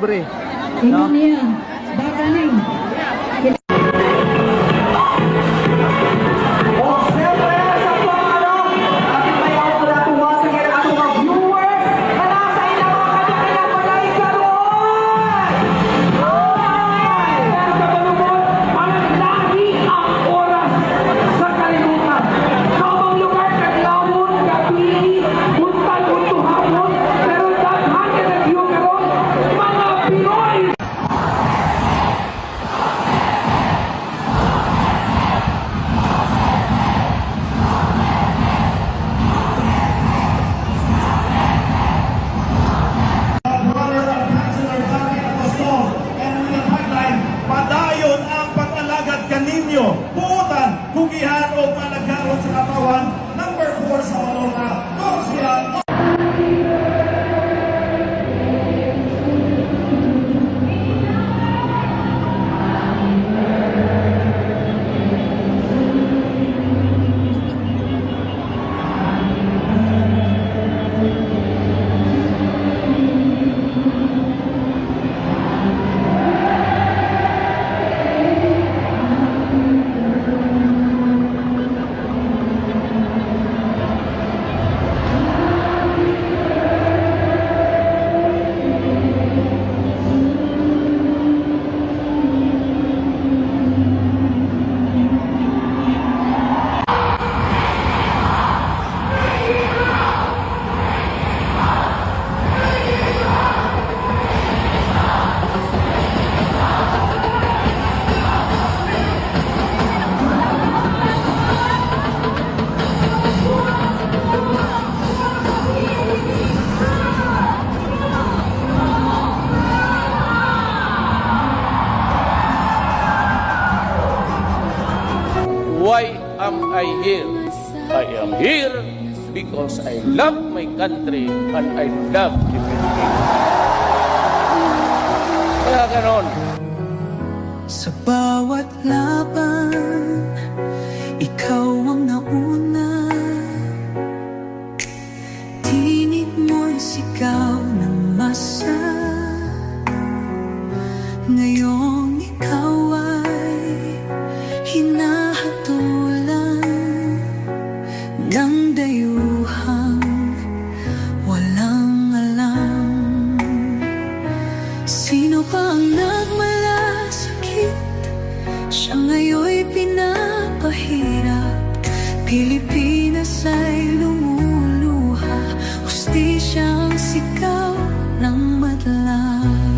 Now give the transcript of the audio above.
libre. Ito No? niya, bakaling. Padayon ang pag-alagad kaninyo, buutan, kugihan o palagaron sa katawan, number 4 sa Malona, Kongsiyan. Why am I here? I am here because I love my country and I love the Philippines. Kaya ganon. Sa bawat laban, ikaw ang nauna. Tinig mo'y sigaw ng masa. Ngayong ikaw ay hinahatulan ng dayuhang walang alam. Sino pa ang nagmalasakit? Siya ngayon'y pinapahirap. Pilipinas ay lumuha.